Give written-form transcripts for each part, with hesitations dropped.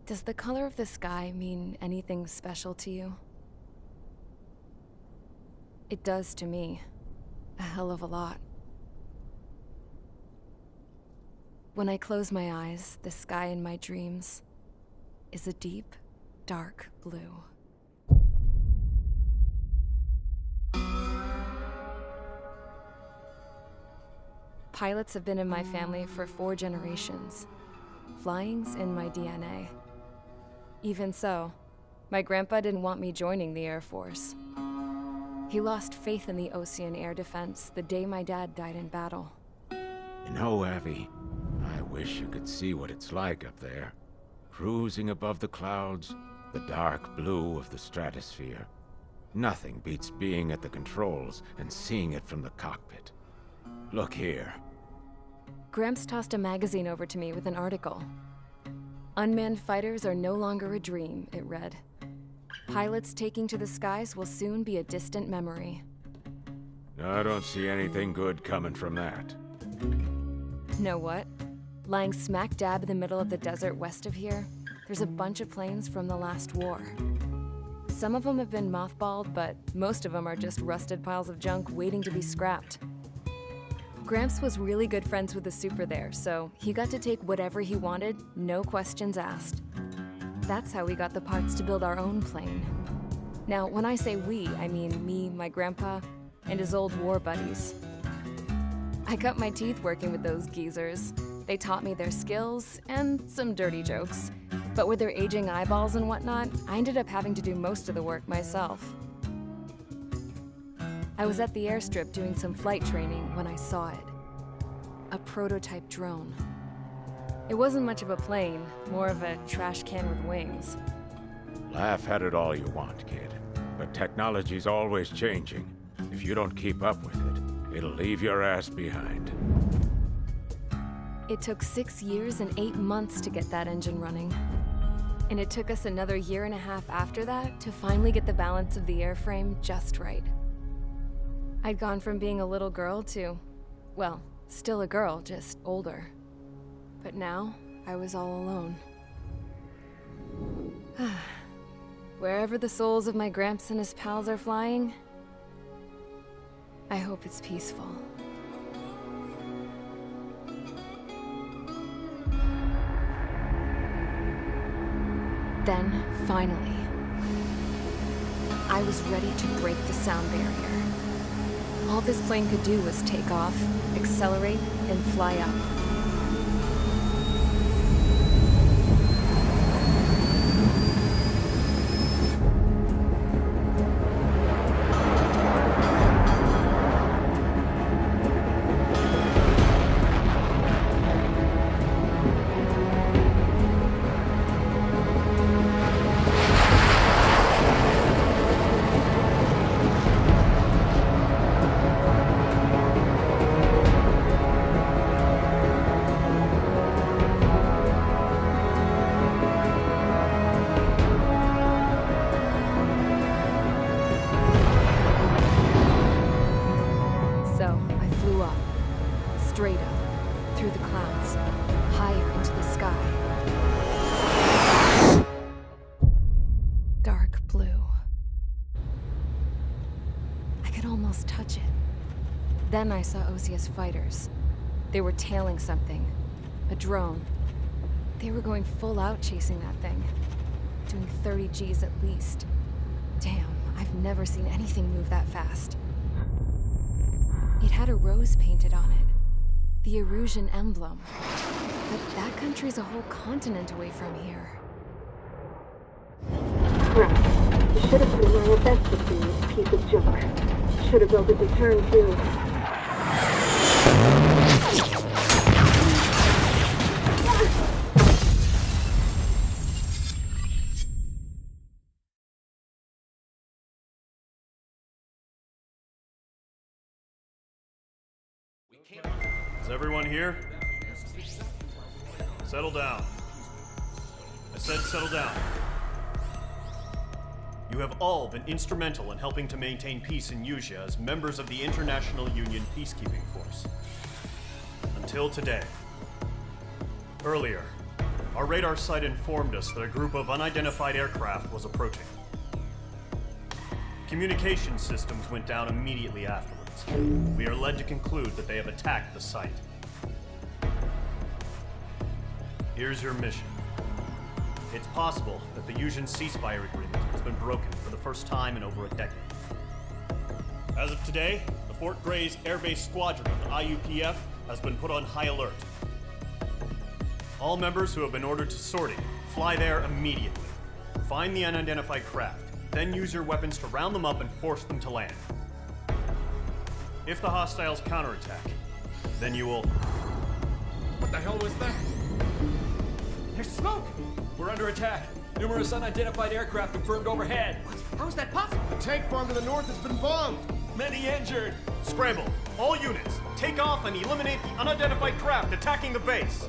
Does the color of the sky mean anything special to you? It does to me. A hell of a lot. When I close my eyes, the sky in my dreams is a deep, dark blue. Pilots have been in my family for 4 generations. Flying's in my DNA. Even so, my grandpa didn't want me joining the Air Force. He lost faith in the ocean air defense the day my dad died in battle. You know, Abby, I wish you could see what it's like up there. Cruising above the clouds, the dark blue of the stratosphere. Nothing beats being at the controls and seeing it from the cockpit. Look here. Gramps tossed a magazine over to me with an article. Unmanned fighters are no longer a dream, it read. Pilots taking to the skies will soon be a distant memory. I don't see anything good coming from that. Know what? Lying smack dab in the middle of the desert west of here, there's a bunch of planes from the last war. Some of them have been mothballed, but most of them are just rusted piles of junk waiting to be scrapped. Gramps was really good friends with the super there, so he got to take whatever he wanted, no questions asked. That's how we got the parts to build our own plane. Now, when I say we, I mean me, my grandpa, and his old war buddies. I cut my teeth working with those geezers. They taught me their skills, and some dirty jokes. But with their aging eyeballs and whatnot, I ended up having to do most of the work myself. I was at the airstrip doing some flight training when I saw it. A prototype drone. It wasn't much of a plane, more of a trash can with wings. Laugh at it all you want, kid. But technology's always changing. If you don't keep up with it, it'll leave your ass behind. It took 6 years and 8 months to get that engine running. And it took us another 1.5 years after that to finally get the balance of the airframe just right. I'd gone from being a little girl to, well, still a girl, just older. But now, I was all alone. Wherever the souls of my Gramps and his pals are flying, I hope it's peaceful. Then, finally, I was ready to break the sound barrier. All this plane could do was take off, accelerate, and fly up. Then I saw Osea's fighters. They were tailing something. A drone. They were going full out chasing that thing. Doing 30 Gs at least. Damn, I've never seen anything move that fast. It had a rose painted on it. The Erusian emblem. But that country's a whole continent away from here. Right. You should have been wearing a vest with you piece of junk. Should have built a deterrent too. Is everyone here? Settle down. I said settle down. You have all been instrumental in helping to maintain peace in Usea as members of the International Union Peacekeeping Force. Until today. Earlier, our radar site informed us that a group of unidentified aircraft was approaching. Communication systems went down immediately afterwards. We are led to conclude that they have attacked the site. Here's your mission. It's possible that the Usean ceasefire agreement has been broken for the first time in over a decade. As of today, the Fort Gray's Air Base Squadron of the IUPF has been put on high alert. All members who have been ordered to sortie, fly there immediately. Find the unidentified craft, then use your weapons to round them up and force them to land. If the hostiles counterattack, then you will... What the hell was that? There's smoke! We're under attack. Numerous unidentified aircraft confirmed overhead. What? How is that possible? The tank farm to the north has been bombed! Many injured. Scramble! All units, take off and eliminate the unidentified craft attacking the base!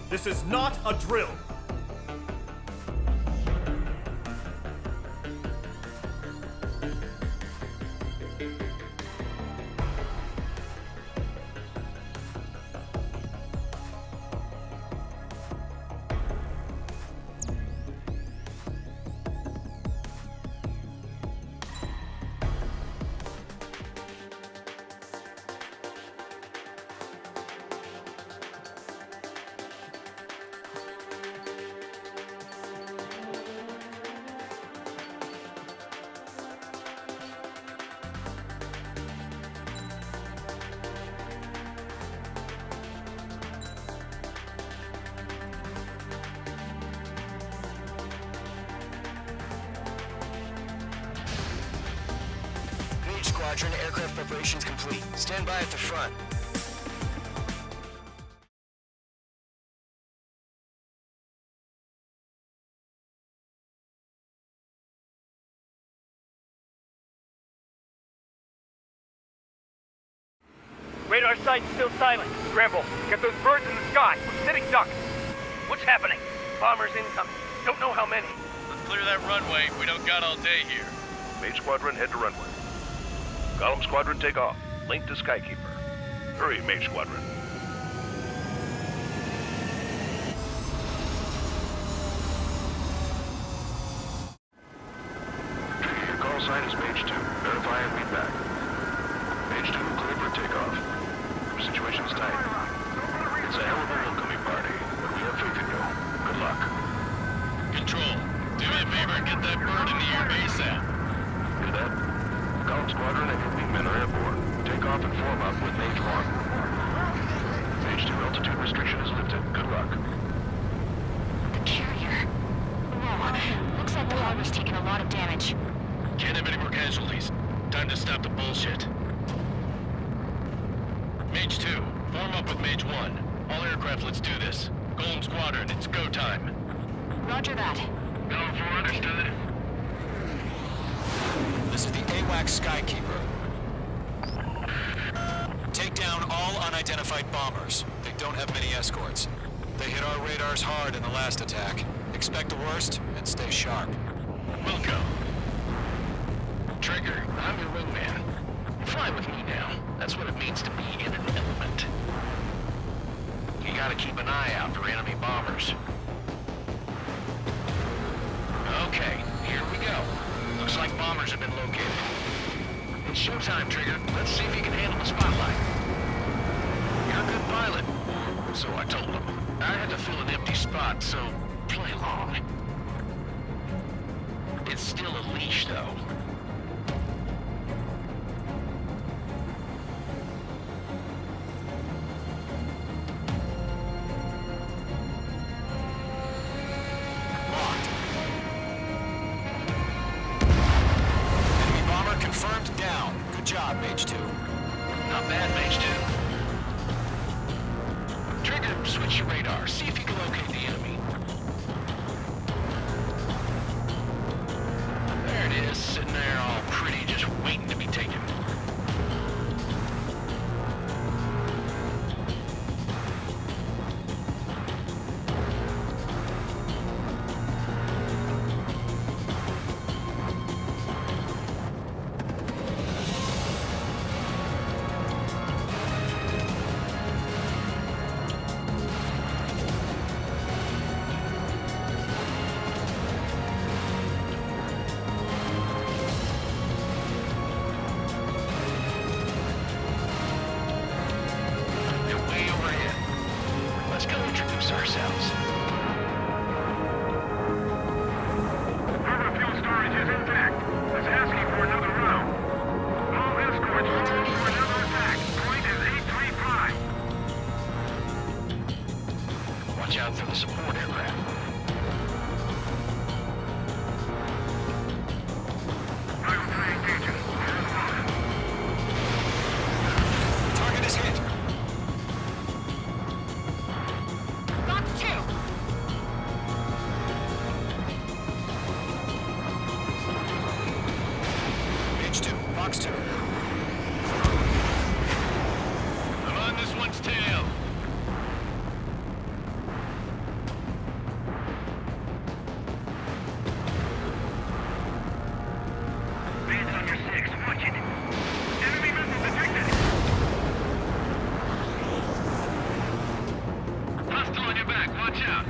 This is not a drill! Squadron, aircraft preparations complete. Stand by at the front. Radar site's still silent. Scramble. Get those birds in the sky. We're sitting ducks. What's happening? Bombers incoming. Don't know how many. Let's clear that runway. We don't got all day here. Mage Squadron, head to runway. Column Squadron, take off. Link to Skykeeper. Hurry, Mage Squadron. Trigger, your call sign is Mage 2. Verify and read back. Mage 2, clear for takeoff. Your situation's tight. It's a hell of a welcoming party, but we have faith in you. Good luck. Control, do me a favor and get that bird in the air ASAP. Hear that? Column Squadron and your wingmen are airborne. Take off and form up with Mage 1. Mage 2, altitude restriction is lifted. Good luck. The carrier. Whoa. Looks like the Harbor's taken a lot of damage. Can't have any more casualties. Time to stop the bullshit. Mage 2, form up with Mage 1. All aircraft, let's do this. Golem Squadron, it's go time. Roger that. Going for understood. This is the AWACS Skykeeper. Take down all unidentified bombers. They don't have many escorts. They hit our radars hard in the last attack. Expect the worst and stay sharp. We'll go. Trigger, I'm your wingman. Fly with me now. That's what it means to be in an element. You gotta keep an eye out for enemy bombers. Okay, here we go. Looks like bombers have been located. Showtime, Trigger. Let's see if you can handle the spotlight. You're a good pilot. So I told him. I had to fill an empty spot, so play along. It's still a leash, though. Confirmed down. Good job, Mage 2. Not bad, Mage 2. Trigger, switch your radar. See if you can locate the enemy. There it is, sitting there all pretty, just waiting to be taken. Ourselves. Harbor fuel storage is intact. It's asking for another round. All escorts hold for another attack. Point is 835. Watch out for the support aircraft. Target is hit. Fox 2. I'm on this one's tail. Bands on your 6, watch it. Enemy missile detected. Hostile on your back, watch out.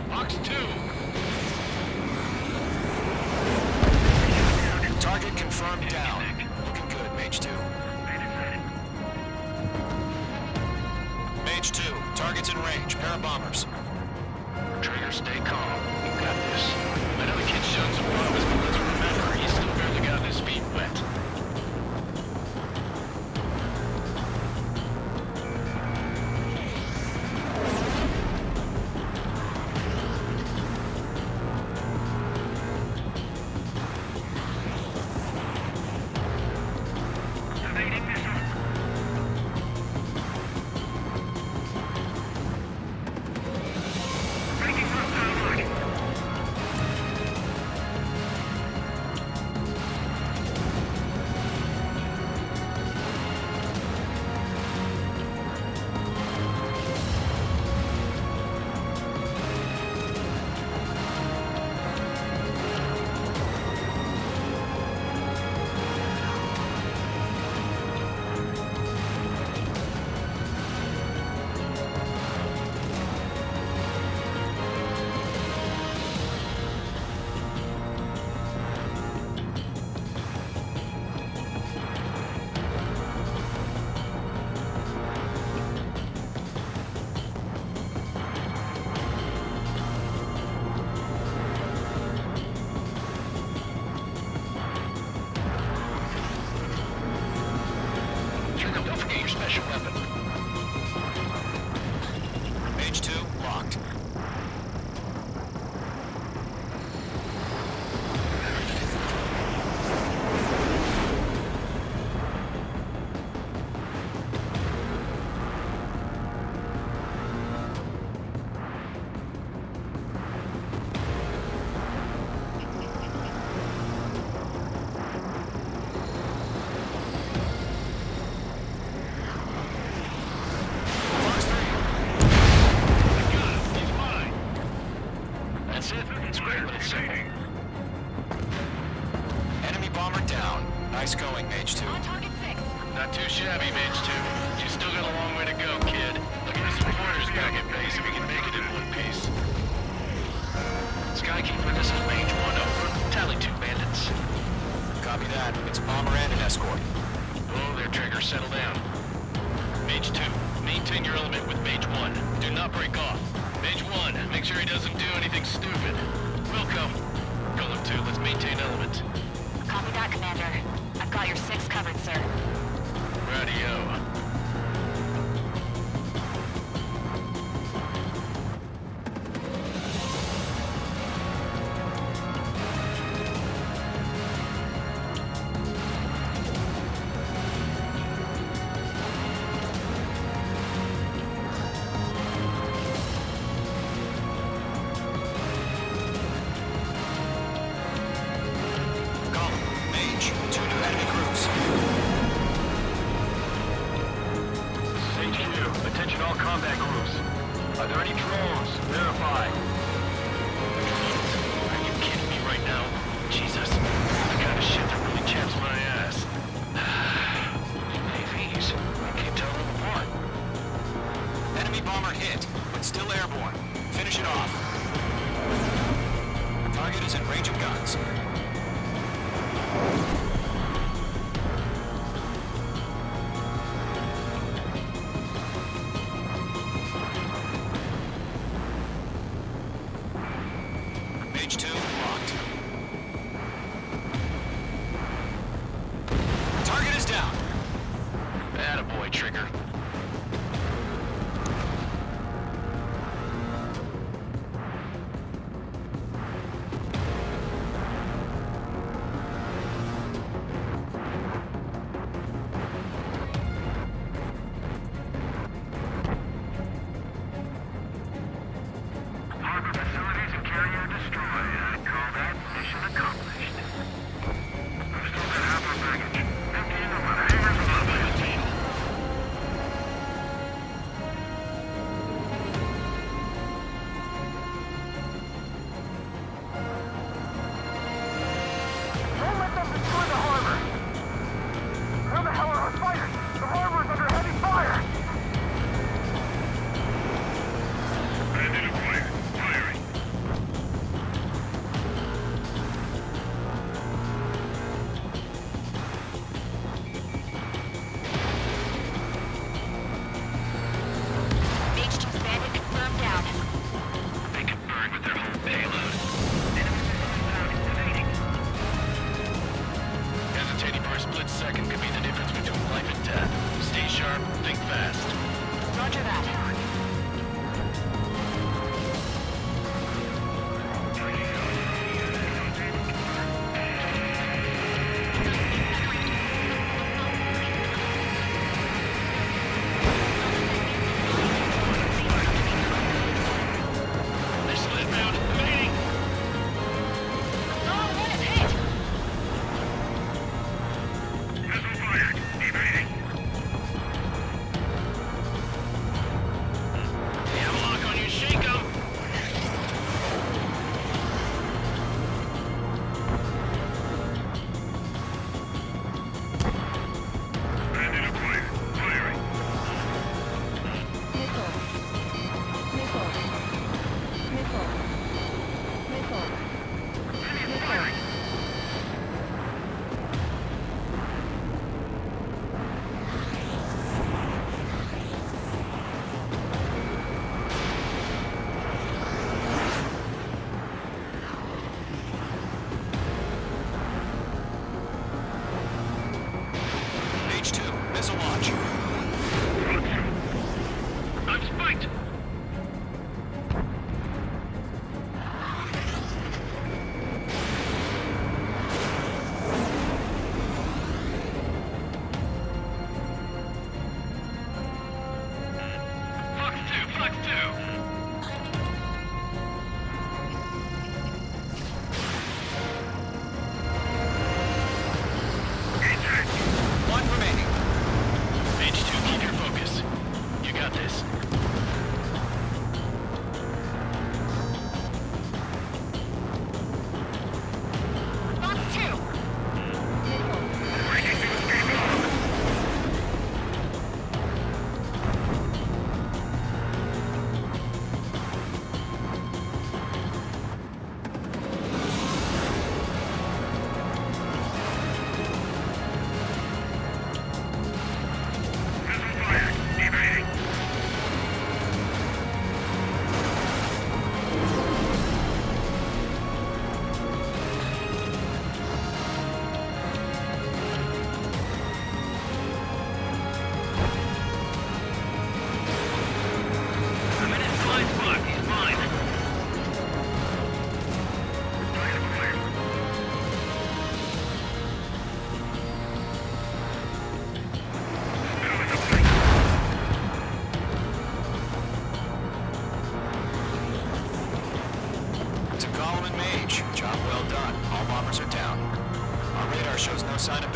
Fox 2. Target confirmed down. Looking good, Mage 2. Mage 2, target's in range. Pair of bombers. Trigger, stay calm. You got this. I know the kid's shown some promise, but let's remember, he's still barely got his feet wet. Nice going, Mage 2. On target 6. Not too shabby, Mage 2. You still got a long way to go, kid. Look at this Porter's back at base if we can make it in one piece. Skykeeper, this is Mage 1 over. Tally 2 bandits. Copy that. It's a bomber and an escort. Oh, there, Trigger. Settle down. Mage 2, maintain your element with Mage 1. Do not break off. Mage 1, make sure he doesn't do anything stupid. Welcome. Golem 2, let's maintain element. Copy that, Commander. I've got your 6 covered, sir. Radio.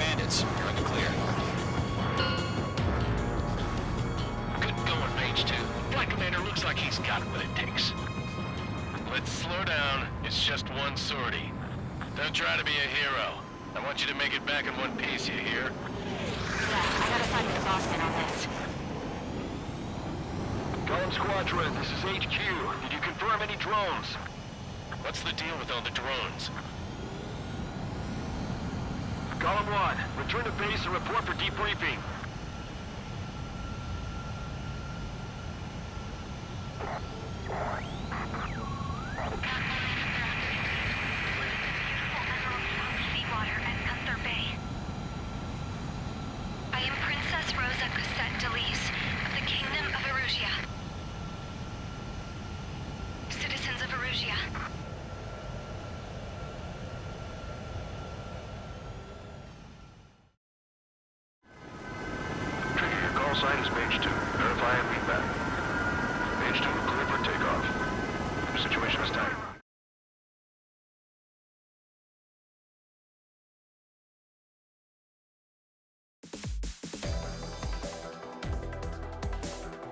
bandits. You're in the clear. Good going, Page 2. Flight Commander looks like he's got what it takes. Let's slow down. It's just one sortie. Don't try to be a hero. I want you to make it back in one piece, you hear? Yeah, I gotta find the bossman on this. Column Squadron, this is HQ. Did you confirm any drones? What's the deal with all the drones? Column 1, return to base and report for debriefing. Seawater at Gunther Bay. I am Princess Rosa Cosette Delise of the Kingdom of Erusea. Citizens of Erusea. Trigger, your call sign is Page 2. Verify and feedback. Page 2, clear for takeoff. Your situation is tight.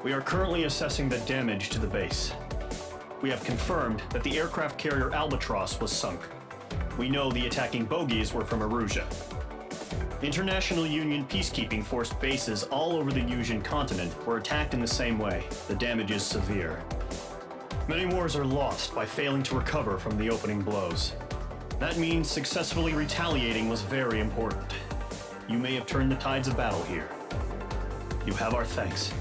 We are currently assessing the damage to the base. We have confirmed that the aircraft carrier Albatross was sunk. We know the attacking bogies were from Erusea. International Union peacekeeping force bases all over the Yusian continent were attacked in the same way. The damage is severe. Many wars are lost by failing to recover from the opening blows. That means successfully retaliating was very important. You may have turned the tides of battle here. You have our thanks.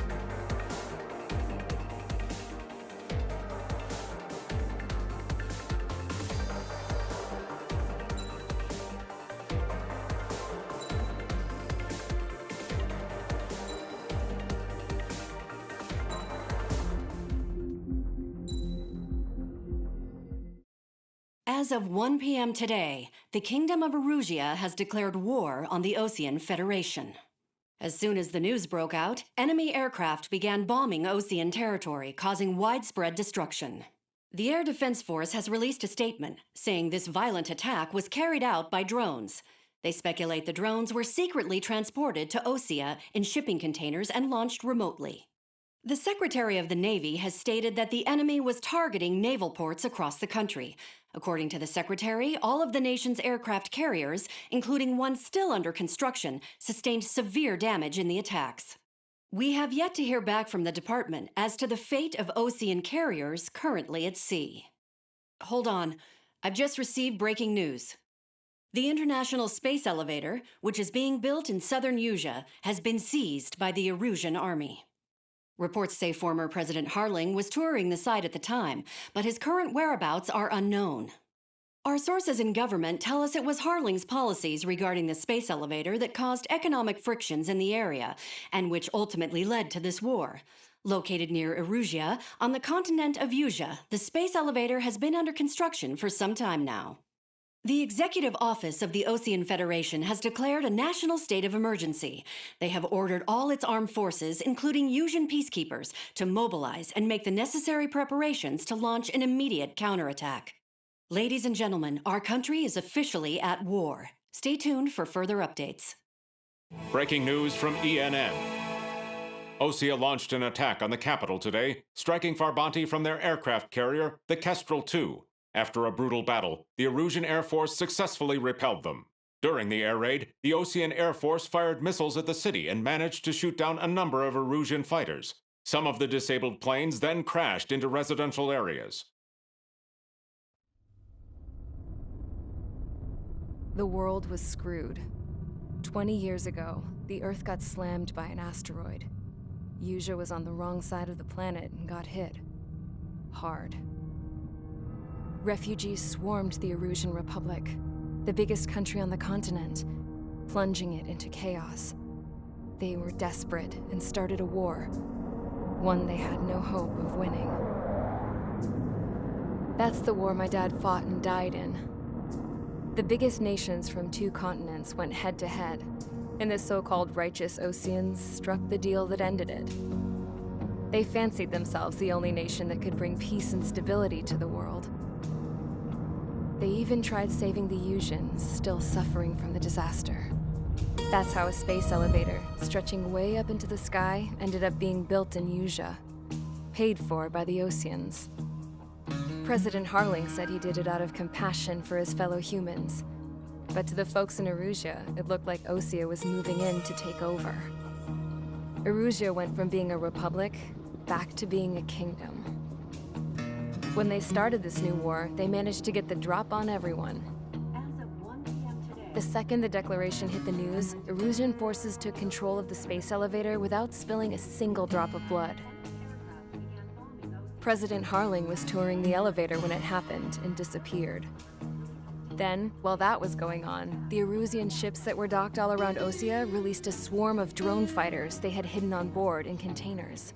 As of 1 p.m. today, the Kingdom of Erusea has declared war on the Osean Federation. As soon as the news broke out, enemy aircraft began bombing Osean territory, causing widespread destruction. The Air Defense Force has released a statement saying this violent attack was carried out by drones. They speculate the drones were secretly transported to Osea in shipping containers and launched remotely. The Secretary of the Navy has stated that the enemy was targeting naval ports across the country. According to the Secretary, all of the nation's aircraft carriers, including one still under construction, sustained severe damage in the attacks. We have yet to hear back from the department as to the fate of Osean carriers currently at sea. Hold on, I've just received breaking news. The International Space Elevator, which is being built in southern Yusia, has been seized by the Erusian army. Reports say former President Harling was touring the site at the time, but his current whereabouts are unknown. Our sources in government tell us it was Harling's policies regarding the space elevator that caused economic frictions in the area, and which ultimately led to this war. Located near Erusea, on the continent of Yusia, the space elevator has been under construction for some time now. The Executive Office of the Osean Federation has declared a national state of emergency. They have ordered all its armed forces, including Yusian peacekeepers, to mobilize and make the necessary preparations to launch an immediate counterattack. Ladies and gentlemen, our country is officially at war. Stay tuned for further updates. Breaking news from ENN. Osea launched an attack on the capital today, striking Farbanti from their aircraft carrier, the Kestrel II. After a brutal battle, the Erusian Air Force successfully repelled them. During the air raid, the Osean Air Force fired missiles at the city and managed to shoot down a number of Erusian fighters. Some of the disabled planes then crashed into residential areas. The world was screwed. 20 years ago, the Earth got slammed by an asteroid. Yusia was on the wrong side of the planet and got hit. Hard. Refugees swarmed the Erusian Republic, the biggest country on the continent, plunging it into chaos. They were desperate and started a war, one they had no hope of winning. That's the war my dad fought and died in. The biggest nations from 2 continents went head-to-head, and the so-called righteous Oseans struck the deal that ended it. They fancied themselves the only nation that could bring peace and stability to the world. They even tried saving the Yusians, still suffering from the disaster. That's how a space elevator, stretching way up into the sky, ended up being built in Usea, paid for by the Oseans. President Harling said he did it out of compassion for his fellow humans. But to the folks in Erusea, it looked like Osea was moving in to take over. Erusea went from being a republic back to being a kingdom. When they started this new war, they managed to get the drop on everyone. The second the declaration hit the news, Erusean forces took control of the space elevator without spilling a single drop of blood. President Harling was touring the elevator when it happened and disappeared. Then, while that was going on, the Erusean ships that were docked all around Osea released a swarm of drone fighters they had hidden on board in containers.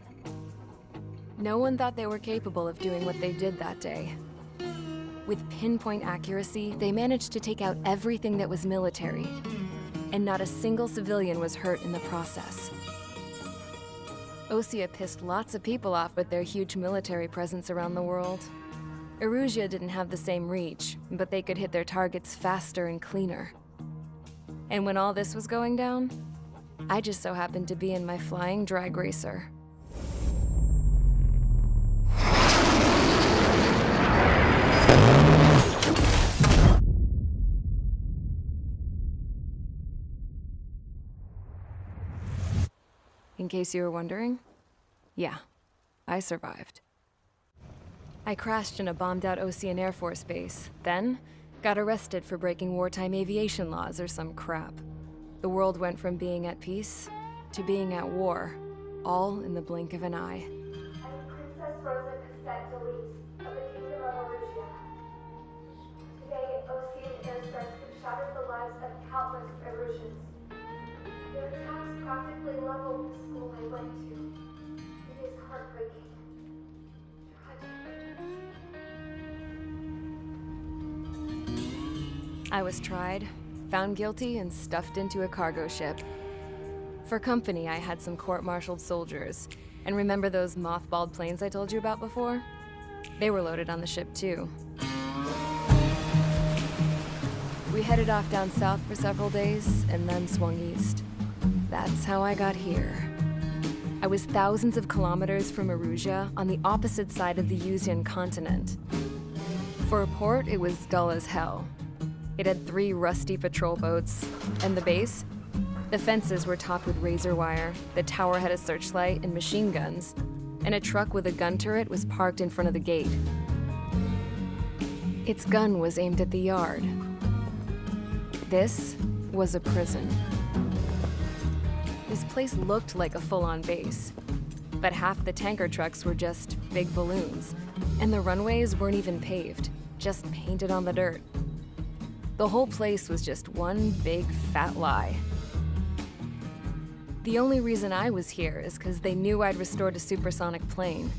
No one thought they were capable of doing what they did that day. With pinpoint accuracy, they managed to take out everything that was military, and not a single civilian was hurt in the process. Osea pissed lots of people off with their huge military presence around the world. Erusea didn't have the same reach, but they could hit their targets faster and cleaner. And when all this was going down, I just so happened to be in my flying drag racer. In case you were wondering, yeah, I survived. I crashed in a bombed-out Osean Air Force base, then got arrested for breaking wartime aviation laws or some crap. The world went from being at peace to being at war, all in the blink of an eye. I'm Princess Rosa Cassette Delete of the Kingdom of Erusea. Today, Osean airstrikes have shattered the lives of countless Erusians. Their attacks practically leveled the school I went to. It is heartbreaking. I was tried, found guilty, and stuffed into a cargo ship. For company, I had some court-martialed soldiers. And remember those mothballed planes I told you about before? They were loaded on the ship, too. We headed off down south for several days, and then swung east. That's how I got here. I was thousands of kilometers from Erusea, on the opposite side of the Usean continent. For a port, it was dull as hell. It had 3 rusty patrol boats, and the base? The fences were topped with razor wire, the tower had a searchlight and machine guns, and a truck with a gun turret was parked in front of the gate. Its gun was aimed at the yard. This was a prison. This place looked like a full-on base, but half the tanker trucks were just big balloons, and the runways weren't even paved, just painted on the dirt. The whole place was just one big fat lie. The only reason I was here is because they knew I'd restored a supersonic plane.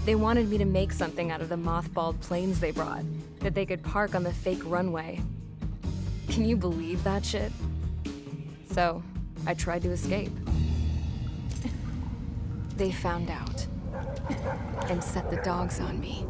They wanted me to make something out of the mothballed planes they brought, that they could park on the fake runway. Can you believe that shit? So, I tried to escape. They found out, and set the dogs on me.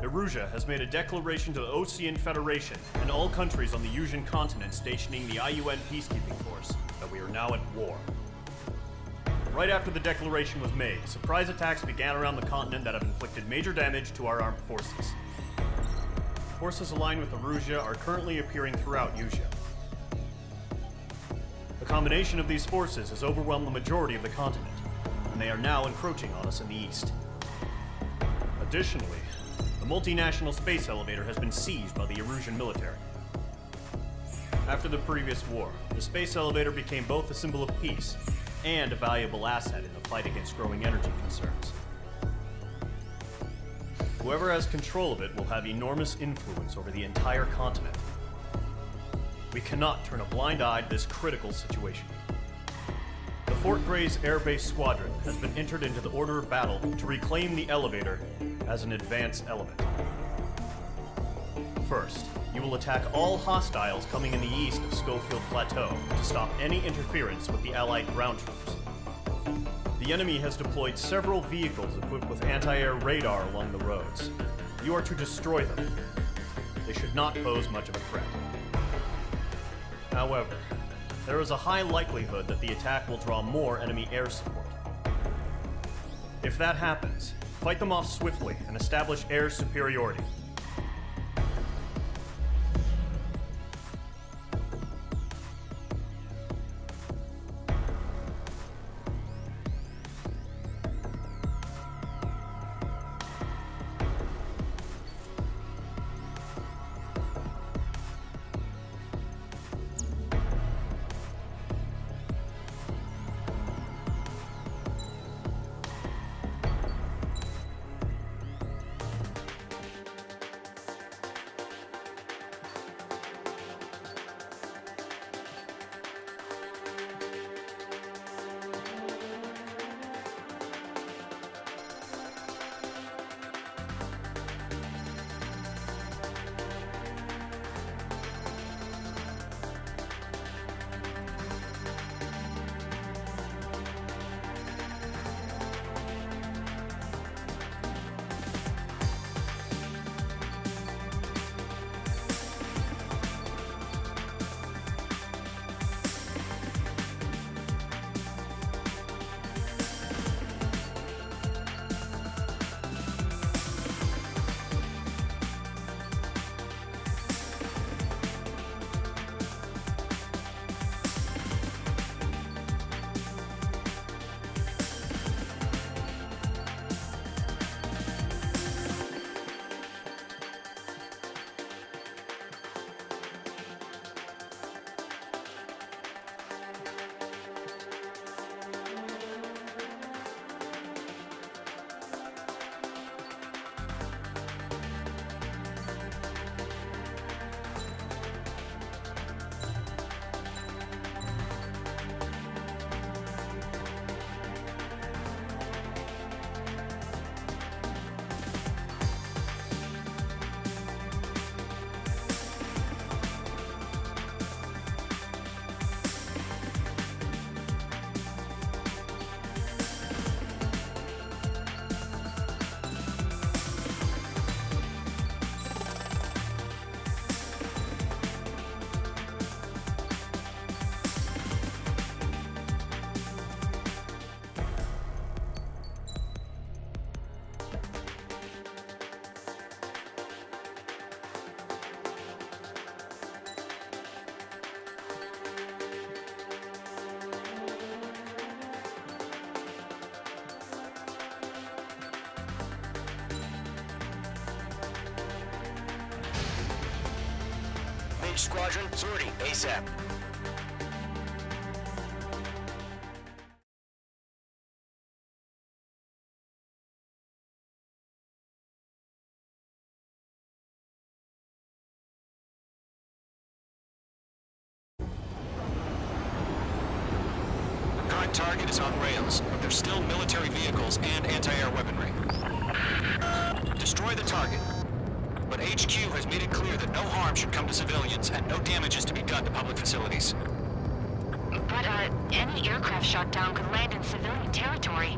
Erusea has made a declaration to the Osean Federation and all countries on the Usean continent stationing the IUN peacekeeping force that we are now at war. Right after the declaration was made, surprise attacks began around the continent that have inflicted major damage to our armed forces. Forces aligned with Erusea are currently appearing throughout Usea. The combination of these forces has overwhelmed the majority of the continent, and they are now encroaching on us in the east. Additionally, the multinational space elevator has been seized by the Erusian military. After the previous war, the space elevator became both a symbol of peace and a valuable asset in the fight against growing energy concerns. Whoever has control of it will have enormous influence over the entire continent. We cannot turn a blind eye to this critical situation. The Fort Gray's Air Base Squadron has been entered into the order of battle to reclaim the elevator as an advance element. First, you will attack all hostiles coming in the east of Schofield Plateau to stop any interference with the Allied ground troops. The enemy has deployed several vehicles equipped with anti-air radar along the roads. You are to destroy them. They should not pose much of a threat. However, there is a high likelihood that the attack will draw more enemy air support. If that happens, fight them off swiftly and establish air superiority. Squadron, sortie, ASAP. Current target is on rails, but there's still military vehicles and anti-air weaponry. Destroy the target. But HQ has made it clear that no harm should come to civilians and no damage is to be done to public facilities. But, any aircraft shot down could land in civilian territory.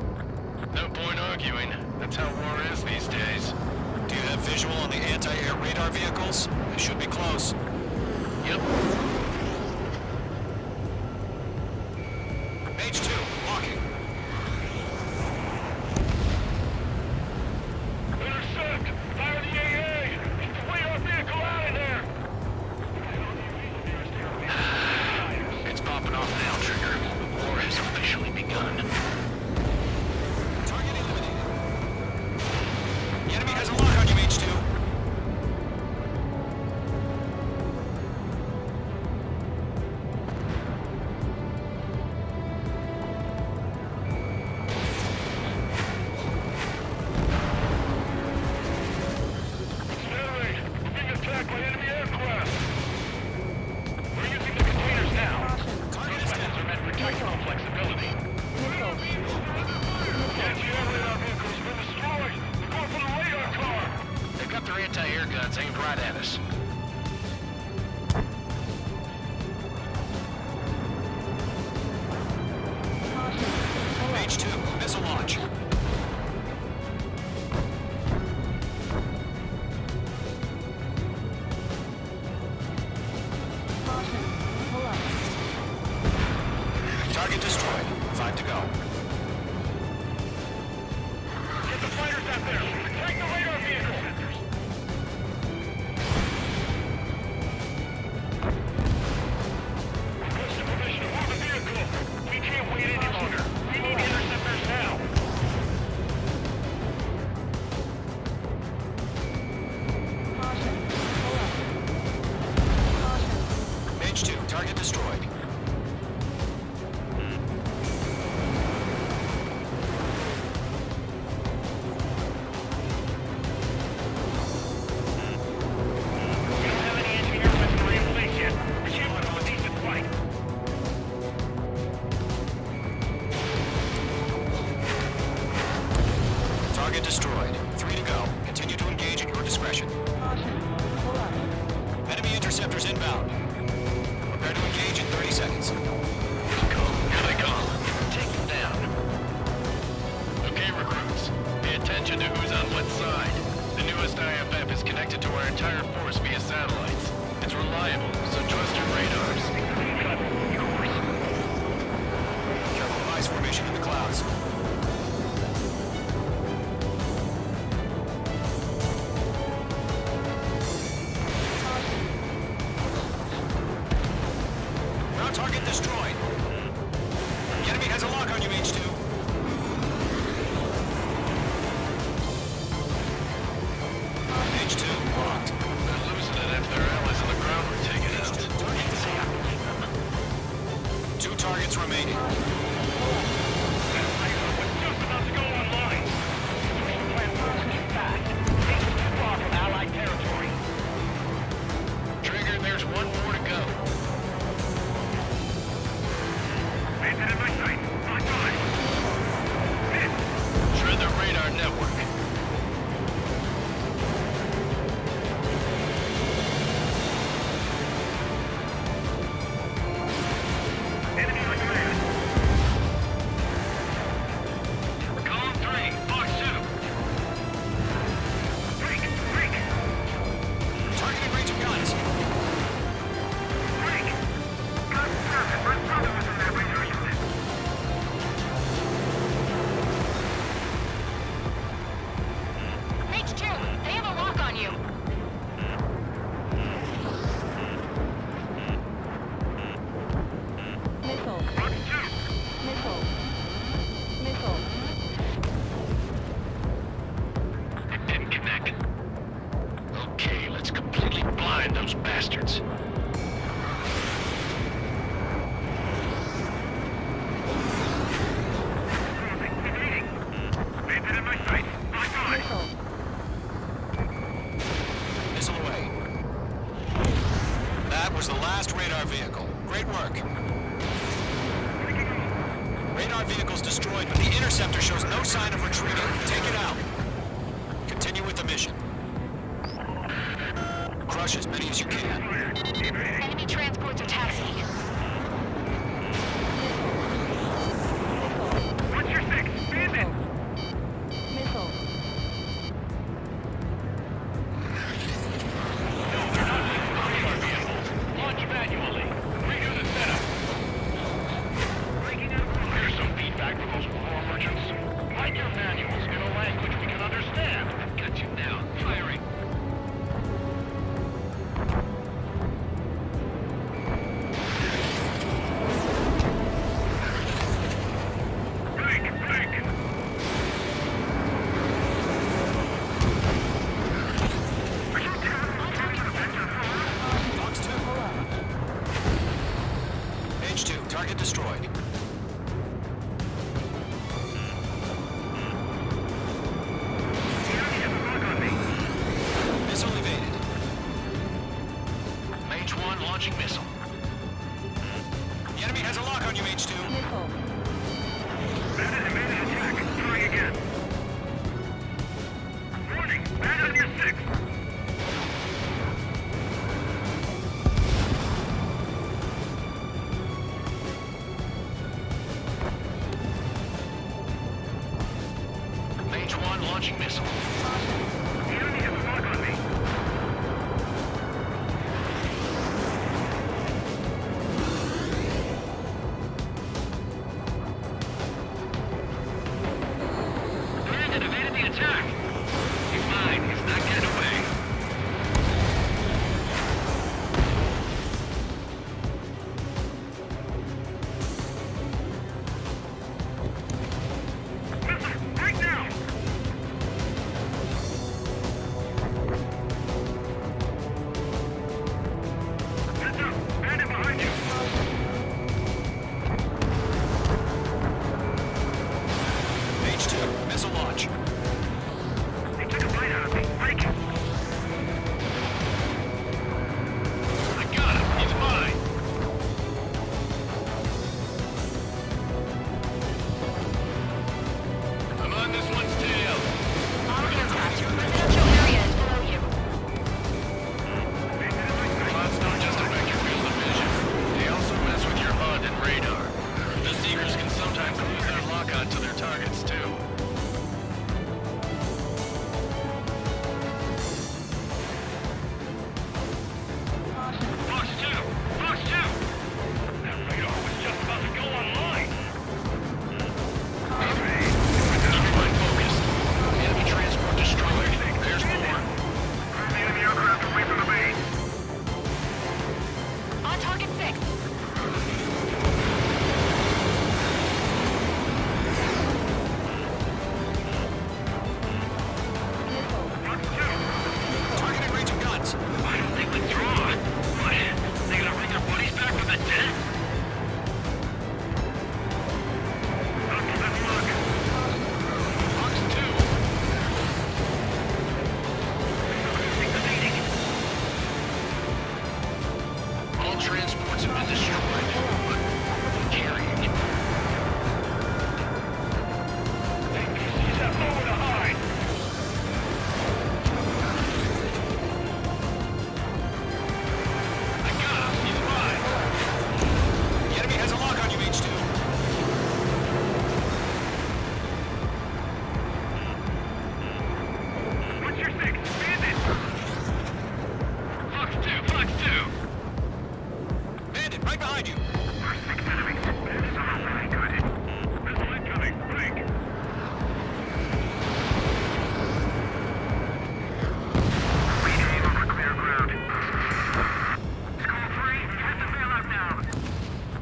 No point arguing. That's how war is these days. Do you have visual on the anti-air radar vehicles? They should be close. Yep. Page 2, walking. Intercept! Fire the AA! Complete our vehicle out of there! It's popping off now, Trigger. The war has officially begun. Target eliminated. The enemy has a lock on you, H2. Target destroyed. 5 to go. Get the fighters out there! Take the radar vehicle! Request permission to move the vehicle! We can't wait any longer! We need interceptors now! Mage 2, target destroyed. We don't have any engineer weaponry in place yet. We're shooting on a decent flight. Target destroyed. 3 to go. Continue to engage at your discretion. Enemy interceptors inbound. Prepare to engage in 30 seconds. Here they come. Take them down. Okay, recruits. Pay attention to who's on what side. The newest IFF is connected to our entire force via satellites. It's reliable, so trust your radars. Careful of ice formation in the clouds. Ground target destroyed. The enemy has a lock on you, H2. H2 locked. They're losing it if their allies on the ground were taken out. Two targets remaining. We're just about to go online. Plan too fast. Take us too far from Allied territory. Trigger, there's one more to go. Landed in my sight. Lock on. Tread the radar network. Enemy on command. Column 3, box 2. Break. Targeting range of guns. Break. Gun service. My brother was in that radar unit. Mage 2, they have a lock on you. Box 2. It didn't connect. Okay, let's completely blind those bastards. Evading. Landed in my sight. Lock on. Missile away. That was the last radar vehicle. Great work. Radar vehicle's destroyed, but the interceptor shows no sign of retreating. Take it out. Continue with the mission. Crush as many as you can. Enemy transports are taxiing. What's your 6? Bandit. No, they're not radar vehicles. Launch manually. Redo the setup. Breaking out. Here's some feedback from those war merchants. Write your manuals in a language we can understand. Got you now. Firing. Fox 2. H2, target destroyed. Missile evaded. Mage 1 launching missile. The enemy has a lock on you, H2. Bandit evaded attack. Trying again. Warning. Bandit on your 6. Mage 1 launching missile. The enemy has a lock on me. All transports have been destroyed. But carrying it. APCs have nowhere to hide. I got him. He's mine. The enemy has a lock on you, H2. What's your six? Bandit! Fox 2, Fox 2. Bandit, right behind you. Our six enemies. Bandits are really good. Missile incoming. Blink. We aim over clear ground. School 3, hit the bailout now.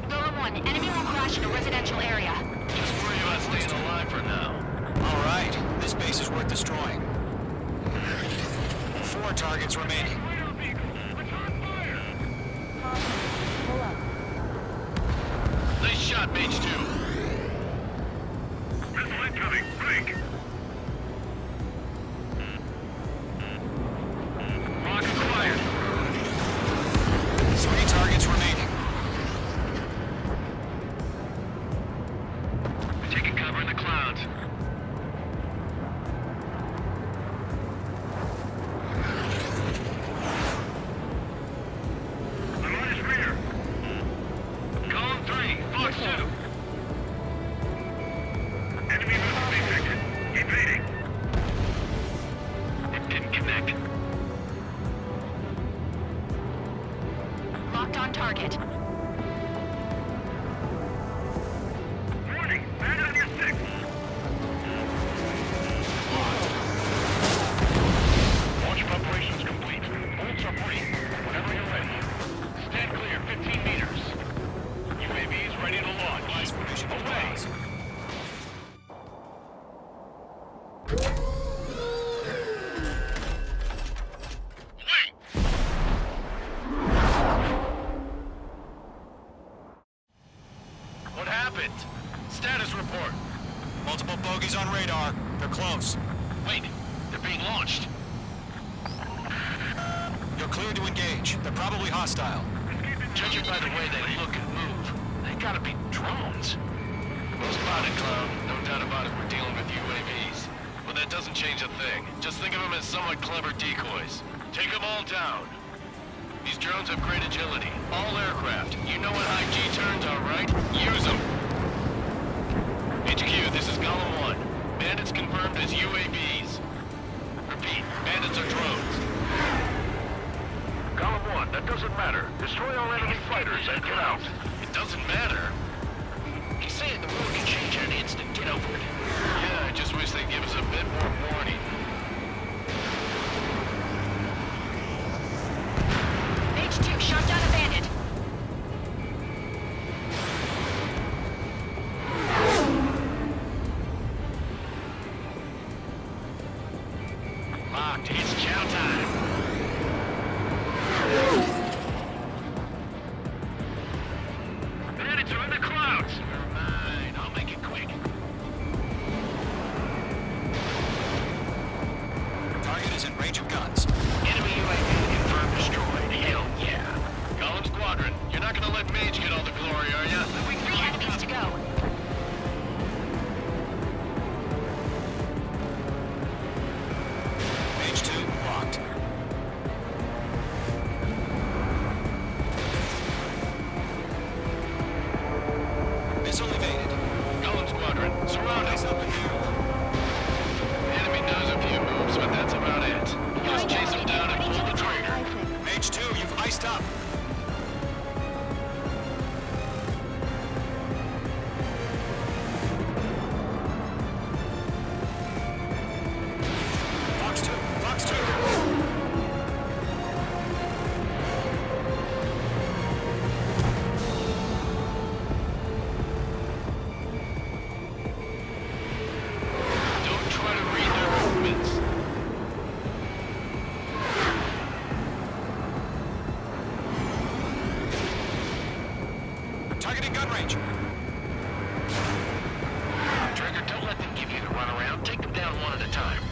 Golem 1, enemy will crash in a residential area. Just worry about staying alive for now. All right, this base is worth destroying. 4 targets remaining. Nice shot, Mage 2. Missile incoming. Blink. Lock acquired. 3 targets remaining. Taking cover in the clouds. I'm on his rear. Column 3, Fox 2. Enemy missile detected. Evading. It didn't connect. Locked on target. Warning. Bandit on your six. Launch preparations complete. Bolts are free. Whenever you're ready. Stand clear, 15 meters. UAVs ready to launch. Away. Wait! What happened? Status report. Multiple bogeys on radar. They're close. Wait, they're being launched. You're cleared to engage. They're probably hostile. Judging by the way they look and move, they gotta be drones. Well spotted, Cloud. No doubt about it, we're dealing with UAVs. But that doesn't change a thing. Just think of them as somewhat clever decoys. Take them all down. These drones have great agility. All aircraft. You know what high G turns are, right? Use them. HQ, this is Golem 1. Bandits confirmed as UAVs. Repeat, bandits are drones. Column 1, that doesn't matter. Destroy all enemy fighters and get out. It doesn't matter. He's saying the war can change in an instant. Get over it. Yeah, I just wish they'd give us a bit more warning. H2, shot down a bandit. Locked, it's chow time. Bandits are in the clouds. Never mind, I'll make it quick. Target is in range of guns. Enemy UAV confirmed destroyed. Hell yeah. Golem Squadron, you're not gonna let Mage get all the glory, are ya? 3 enemies to go. Page 2, locked. Missile evaded. Golem Squadron, surround us. The enemy knows a few moves, but that's about it. Just chase them down and pull the trigger. Page 2, you've iced up. Fox 2, Fox 2. Don't try to read their movements. Targeting gun range. Trigger, don't let them give you the runaround. Take them down one at a time.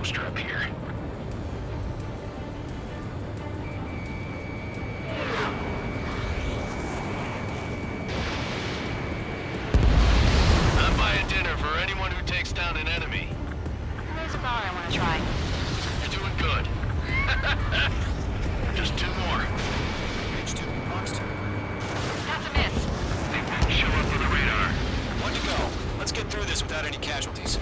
ghost trap here. I'm buying dinner for anyone who takes down an enemy. There's a bar I want to try. You're doing good. Just 2 more. Page 2, box 2. That's a miss. They won't show up on the radar. 1 to go. Let's get through this without any casualties.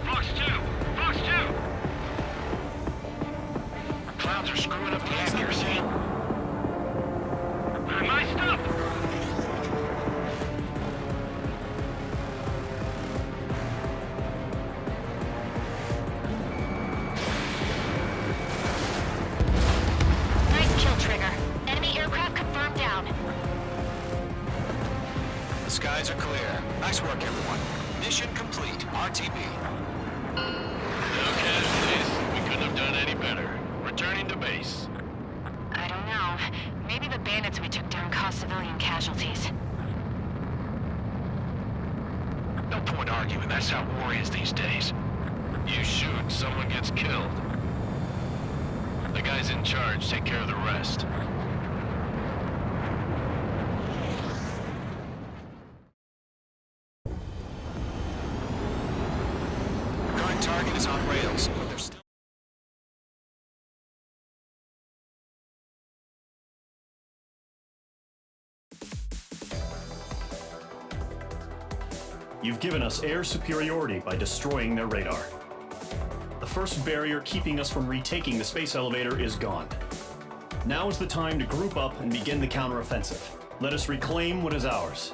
Fox 2! Fox 2! Clouds are screwing up the accuracy. My stuff! Nice kill, Trigger. Enemy aircraft confirmed down. The skies are clear. Nice work, everyone. Mission complete. RTB. No casualties. We couldn't have done any better. Returning to base. I don't know. Maybe the bandits we took down caused civilian casualties. No point arguing. That's how war is these days. You shoot, someone gets killed. The guys in charge take care of the rest. Current target is on rails, but they're still... You've given us air superiority by destroying their radar. The first barrier keeping us from retaking the space elevator is gone. Now is the time to group up and begin the counteroffensive. Let us reclaim what is ours.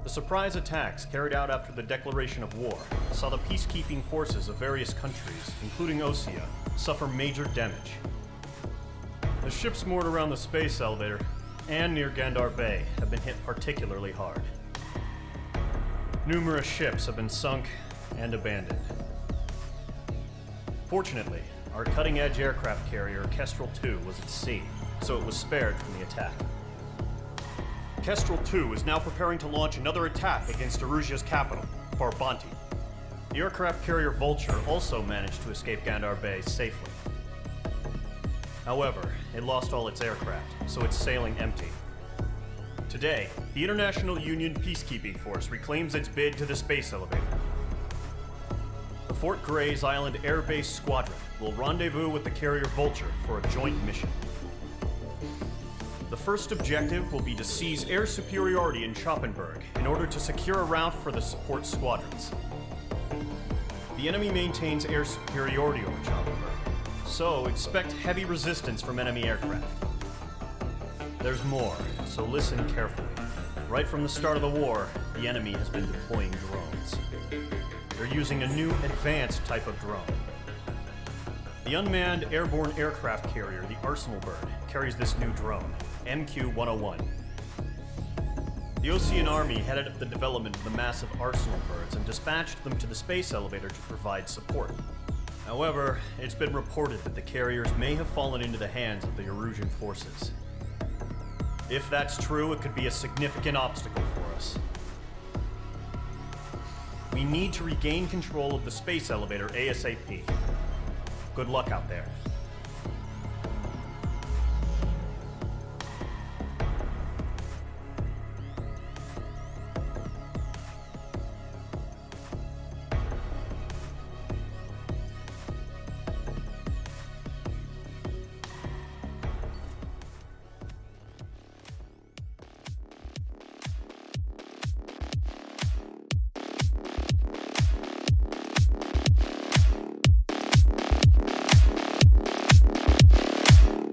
The surprise attacks carried out after the declaration of war saw the peacekeeping forces of various countries, including Osea, suffer major damage. The ships moored around the space elevator and near Gandar Bay have been hit particularly hard. Numerous ships have been sunk and abandoned. Fortunately, our cutting-edge aircraft carrier Kestrel II was at sea, so it was spared from the attack. Kestrel II is now preparing to launch another attack against Erusea's capital, Farbanti. The aircraft carrier Vulture also managed to escape Gandar Bay safely. However, it lost all its aircraft, so it's sailing empty. Today, the International Union Peacekeeping Force reclaims its bid to the space elevator. The Fort Gray's Island Air Base Squadron will rendezvous with the carrier Vulture for a joint mission. The first objective will be to seize air superiority in Schoppenberg in order to secure a route for the support squadrons. The enemy maintains air superiority over Schoppenberg, so expect heavy resistance from enemy aircraft. There's more, so listen carefully. Right from the start of the war, the enemy has been deploying drones. They're using a new advanced type of drone. The unmanned airborne aircraft carrier, the Arsenal Bird, carries this new drone, MQ-101. The Osean Army headed up the development of the massive Arsenal Birds and dispatched them to the space elevator to provide support. However, it's been reported that the carriers may have fallen into the hands of the Erusian forces. If that's true, it could be a significant obstacle for us. We need to regain control of the space elevator ASAP. Good luck out there.